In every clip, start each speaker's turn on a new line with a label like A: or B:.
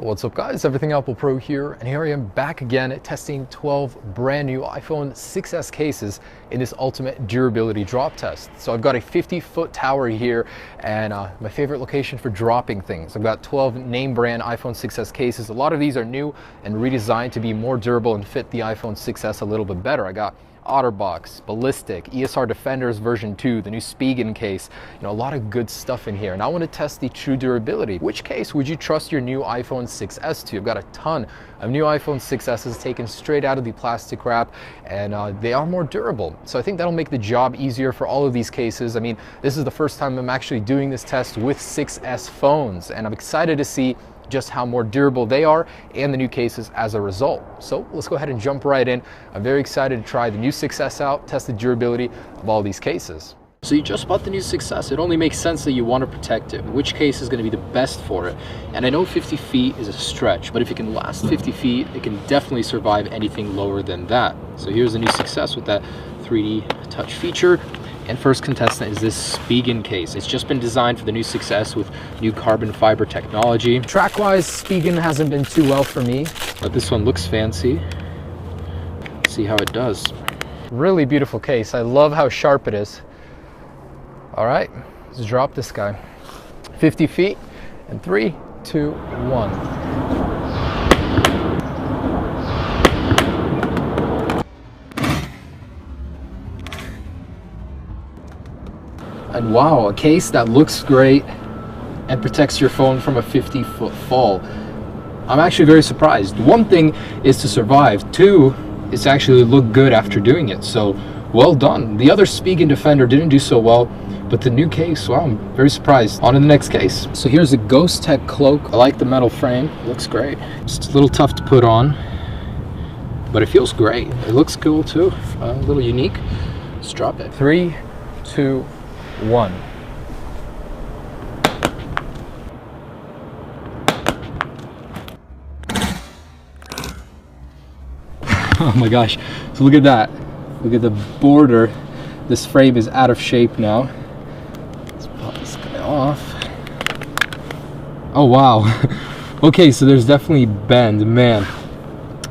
A: What's up guys, Everything Apple Pro here, and here I am back again testing 12 brand new iPhone 6s cases in this ultimate durability drop test. So I've got a 50-foot tower here and my favorite location for dropping things. I've got 12 name brand iPhone 6s cases. A lot of these are new and redesigned to be more durable and fit the iPhone 6s a little bit better. I got OtterBox, Ballistic, ESR Defenders version 2, the new Spigen case, a lot of good stuff in here. And I want to test the true durability. Which case would you trust your new iPhone 6s to? I've got a ton of new iPhone 6s's taken straight out of the plastic wrap, and they are more durable. So I think that'll make the job easier for all of these cases. I mean, this is the first time I'm actually doing this test with 6s phones, and I'm excited to see just how more durable they are and the new cases as a result. So let's go ahead and jump right in. I'm very excited to try the new 6s out, test the durability of all these cases. So you just bought the new 6s. It only makes sense that you want to protect it. Which case is going to be the best for it? And I know 50 feet is a stretch, but if it can last 50 feet, it can definitely survive anything lower than that. So here's the new 6s with that 3D touch feature. And first contestant is this Spigen case. It's just been designed for the new 6s with new carbon fiber technology. Track-wise, Spigen hasn't been too well for me, but this one looks fancy. Let's see how it does. Really beautiful case. I love how sharp it is. All right, let's drop this guy. 50 feet, and 3, 2, 1. And wow, a case that looks great and protects your phone from a 50-foot fall. I'm actually very surprised. One thing is to survive. Two is to actually look good after doing it. So well done. The other Spigen Defender didn't do so well, but the new case, wow, I'm very surprised. On to the next case. So here's a Ghost Tech cloak. I like the metal frame. It looks great. It's a little tough to put on, but it feels great. It looks cool too. A little unique. Let's drop it. 3, 2, 1. Oh my gosh, so look at that. Look at the border. This frame is out of shape now. Let's pop this guy off. Oh wow. Okay, so there's definitely bend. Man,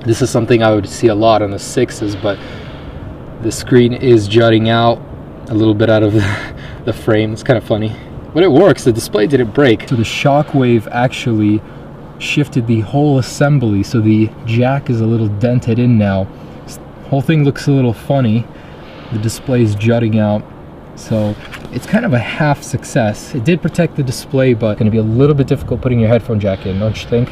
A: this is something I would see a lot on the 6s, but the screen is jutting out a little bit out of the frame. It's kind of funny, but it works. The display didn't break. So the Shockwave actually shifted the whole assembly, so the jack is a little dented in now. Whole thing looks a little funny. The display is jutting out, so it's kind of a half success. It did protect the display, but going to be a little bit difficult putting your headphone jack in, don't you think?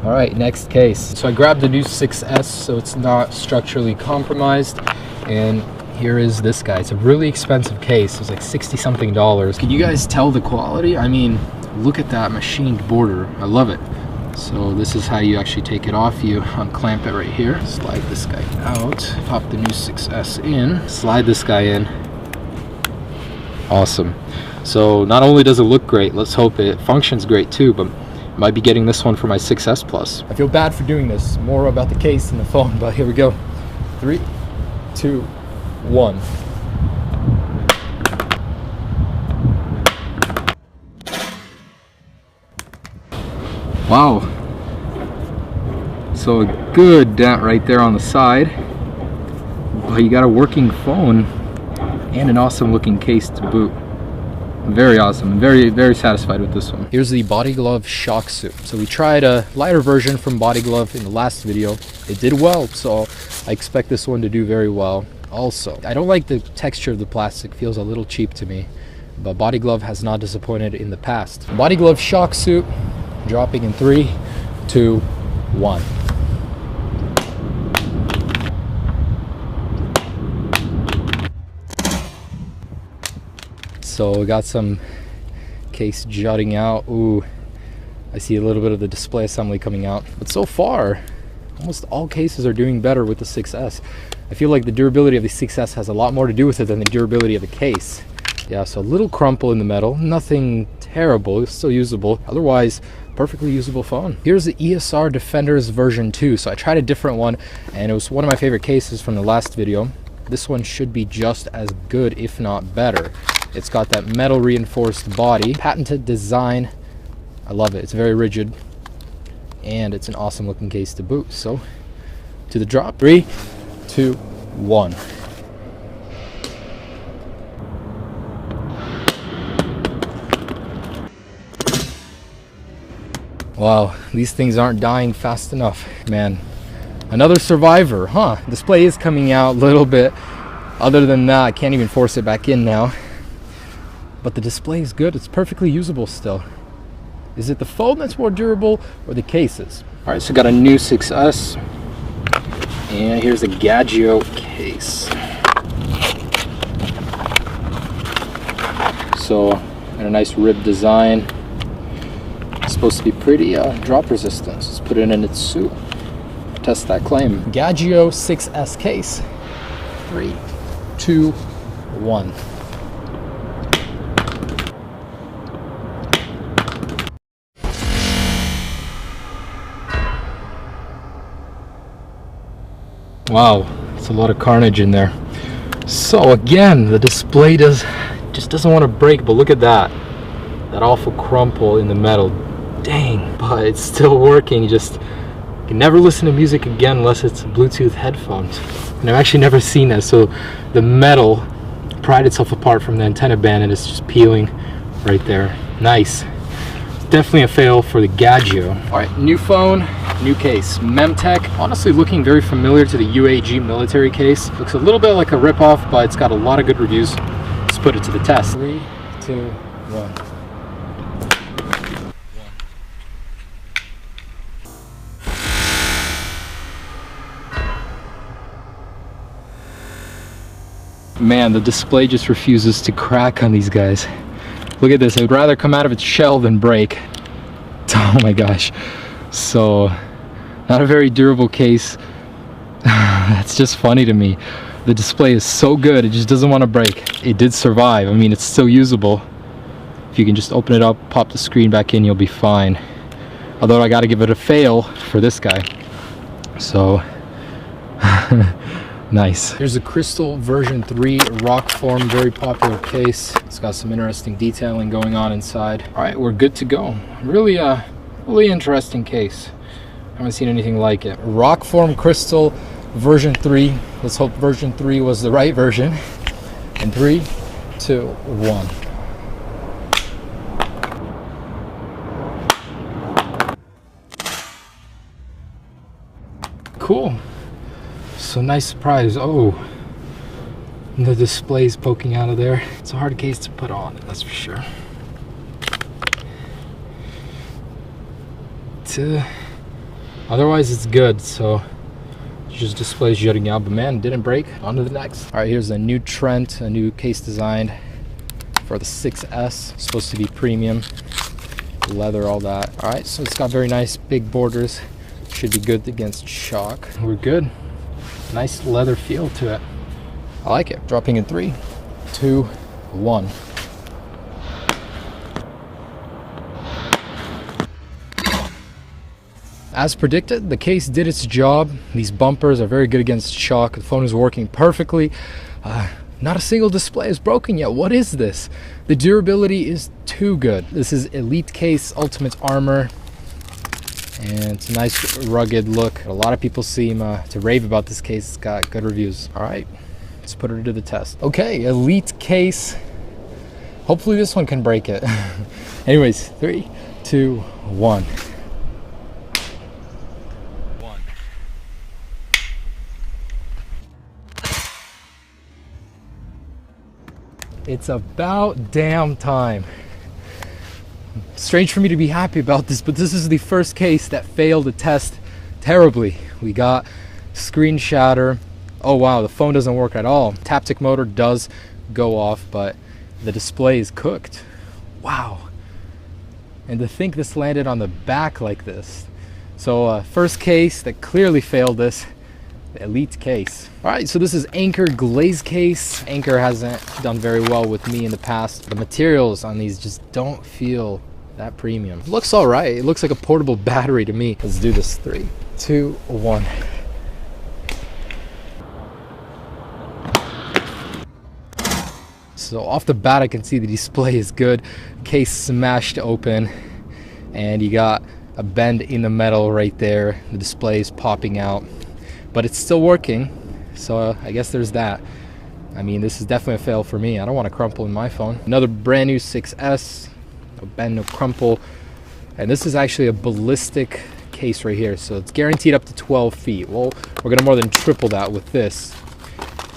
A: All right, next case. So I grabbed the new 6s so it's not structurally compromised, and here is this guy. It's a really expensive case. It's like 60 something dollars. Can you guys tell the quality? I mean, look at that machined border. I love it. So this is how you actually take it off. You unclamp it right here. Slide this guy out. Pop the new 6s in. Slide this guy in. Awesome. So not only does it look great, let's hope it functions great too, but I might be getting this one for my 6s Plus. I feel bad for doing this. More about the case than the phone, but here we go. 3, 2, 1. Wow. So a good dent right there on the side. But you got a working phone and an awesome looking case to boot. Very awesome. I'm very, very satisfied with this one. Here's the Body Glove Shock Suit. So we tried a lighter version from Body Glove in the last video. It did well, so I expect this one to do very well. Also, I don't like the texture of the plastic. Feels a little cheap to me, but Body Glove has not disappointed in the past. Body Glove Shock Suit, dropping in 3, 2, 1. So we got some case jutting out. Ooh, I see a little bit of the display assembly coming out. But so far, almost all cases are doing better with the 6s. I feel like the durability of the 6s has a lot more to do with it than the durability of the case. Yeah, so a little crumple in the metal, nothing terrible, it's still usable. Otherwise, perfectly usable phone. Here's the ESR Defenders version 2. So I tried a different one, and it was one of my favorite cases from the last video. This one should be just as good, if not better. It's got that metal reinforced body, patented design. I love it. It's very rigid. and it's an awesome looking case to boot. So to the drop, 3, 2, 1. Wow, these things aren't dying fast enough, man. Another survivor, huh? Display is coming out a little bit. Other than that, I can't even force it back in now. But the display is good. It's perfectly usable still. Is it the phone that's more durable or the cases? All right, so got a new 6S. And here's a Gagio case. So, got a nice rib design. It's supposed to be pretty drop resistant. Let's put it in its suit. Test that claim. Gagio 6S case. 3, 2, 1. Wow, it's a lot of carnage in there. So again, the display just doesn't want to break, but look at that. That awful crumple in the metal. Dang, but it's still working. You can never listen to music again unless it's Bluetooth headphones. And I've actually never seen that. So the metal pried itself apart from the antenna band and it's just peeling right there. Nice. Definitely a fail for the Gagio. All right, new phone, new case. Memtech, honestly looking very familiar to the UAG military case. Looks a little bit like a ripoff, but it's got a lot of good reviews. Let's put it to the test. 3, 2, 1. Man, the display just refuses to crack on these guys. Look at this, it would rather come out of its shell than break. Oh my gosh. So, not a very durable case. That's just funny to me. The display is so good, it just doesn't want to break. It did survive. I mean, it's still usable. If you can just open it up, pop the screen back in, you'll be fine. Although I gotta give it a fail for this guy. So, nice. Here's a Crystal version 3 Rockform, very popular case. It's got some interesting detailing going on inside. All right, we're good to go. Really interesting case. I haven't seen anything like it. Rockform Crystal version 3. Let's hope version 3 was the right version. In 3, 2, 1. Cool. So nice surprise. Oh, the display's poking out of there. It's a hard case to put on, that's for sure. Otherwise it's good, so just displays jutting out, but man, didn't break. On to the next. All right, here's a new Trent, a new case designed for the 6S. Supposed to be premium, leather, all that. All right, so it's got very nice big borders. Should be good against shock. We're good. Nice leather feel to it. I like it. Dropping in 3, 2, 1. As predicted, the case did its job. These bumpers are very good against shock. The phone is working perfectly. Not a single display is broken yet. What is this? The durability is too good. This is Elite Case Ultimate Armor. And it's a nice rugged look. A lot of people seem to rave about this case. It's got good reviews. All right, let's put it to the test. Okay, Elite Case. Hopefully this one can break it. Anyways, 3, 2, 1. It's about damn time. Strange for me to be happy about this, but this is the first case that failed the test terribly. We got screen shatter. Oh wow, the phone doesn't work at all. Taptic motor does go off, but the display is cooked. Wow. And to think this landed on the back like this. So first case that clearly failed this. The Elite case. All right, so this is Anker glaze case. Anker hasn't done very well with me in the past. The materials on these just don't feel that premium. It looks all right. It looks like a portable battery to me. Let's do this. 3, 2, 1. So off the bat, I can see the display is good. Case smashed open, and you got a bend in the metal right there. The display is popping out, but it's still working. So I guess there's that. I mean, this is definitely a fail for me. I don't want to crumple in my phone. Another brand new 6S, no bend, no crumple. And this is actually a ballistic case right here. So it's guaranteed up to 12 feet. Well, we're gonna more than triple that with this.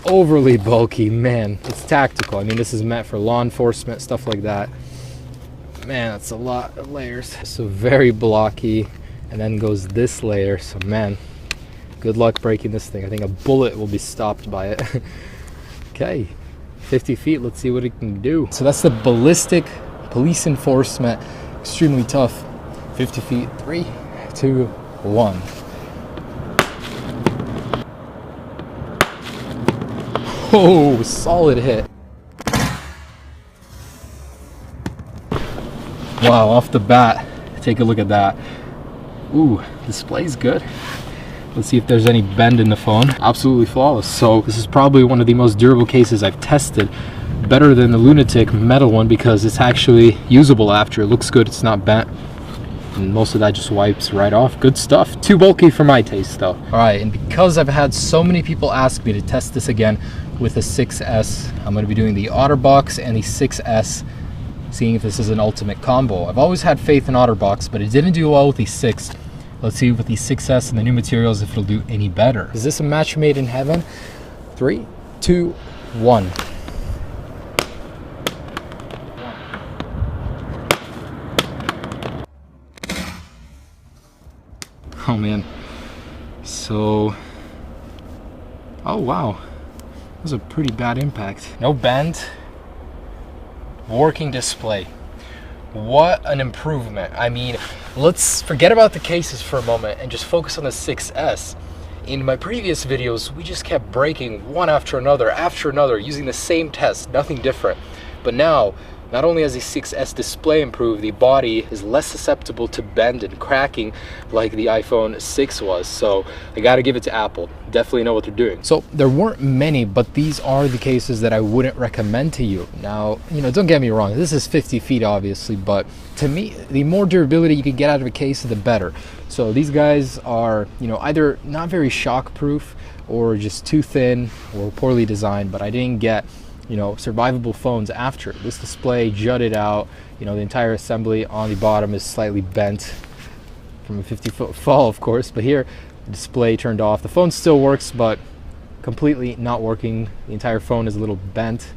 A: Overly bulky, man. It's tactical. I mean, this is meant for law enforcement, stuff like that. Man, that's a lot of layers. So very blocky. And then goes this layer. So man, good luck breaking this thing. I think a bullet will be stopped by it. Okay, 50 feet, let's see what it can do. So that's the ballistic police enforcement, extremely tough. 50 feet, 3, 2, 1. Oh, solid hit. Wow, off the bat, take a look at that. Ooh, display's good. Let's see if there's any bend in the phone. Absolutely flawless. So this is probably one of the most durable cases I've tested. Better than the Lunatic metal one because it's actually usable after. It looks good, it's not bent. And most of that just wipes right off. Good stuff. Too bulky for my taste though. All right, and because I've had so many people ask me to test this again with the 6S, I'm gonna be doing the OtterBox and the 6S, seeing if this is an ultimate combo. I've always had faith in OtterBox, but it didn't do well with the 6. Let's see with the 6S and the new materials if it'll do any better. Is this a match made in heaven? 3, 2, 1. Oh man. So, oh wow. That was a pretty bad impact. No bend. Working display. What an improvement. I mean, let's forget about the cases for a moment and just focus on the 6S. In my previous videos, we just kept breaking one after another, using the same test, nothing different. But now, not only has the 6S display improved, the body is less susceptible to bend and cracking like the iPhone 6 was. So I gotta give it to Apple. Definitely know what they're doing. So there weren't many, but these are the cases that I wouldn't recommend to you. Now, you know, don't get me wrong, this is 50 feet obviously, but to me, the more durability you can get out of a case, the better. So these guys are, you know, either not very shock proof or just too thin or poorly designed, but I didn't get, you know, survivable phones after. This display jutted out, you know, the entire assembly on the bottom is slightly bent from a 50-foot fall, of course, but here the display turned off. The phone still works, but completely not working. The entire phone is a little bent,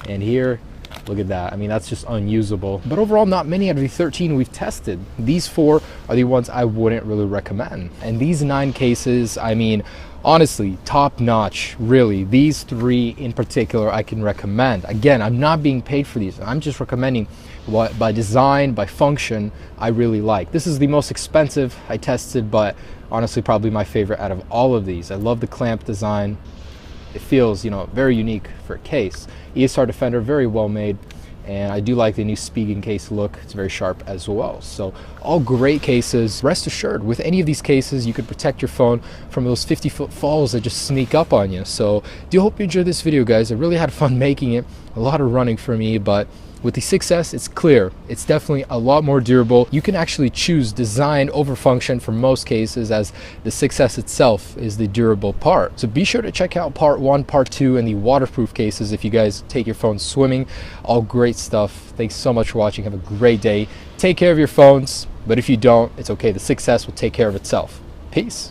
A: and here, look at that. I mean, that's just unusable. But overall, not many out of the 13 we've tested. These 4 are the ones I wouldn't really recommend. And these 9 cases, I mean, honestly, top notch, really. These 3 in particular I can recommend. Again, I'm not being paid for these. I'm just recommending what by design, by function, I really like. This is the most expensive I tested, but honestly probably my favorite out of all of these. I love the clamp design. It feels, you know, very unique for a case. ESR Defender, very well made. And I do like the new Spigen case look. It's very sharp as well. So all great cases. Rest assured, with any of these cases, you could protect your phone from those 50-foot falls that just sneak up on you. So do hope you enjoyed this video, guys. I really had fun making it. A lot of running for me, but with the 6S, it's clear. It's definitely a lot more durable. You can actually choose design over function for most cases, as the 6S itself is the durable part. So be sure to check out part 1, part 2, and the waterproof cases if you guys take your phone swimming. All great stuff. Thanks so much for watching. Have a great day. Take care of your phones, but if you don't, it's okay. The 6S will take care of itself. Peace.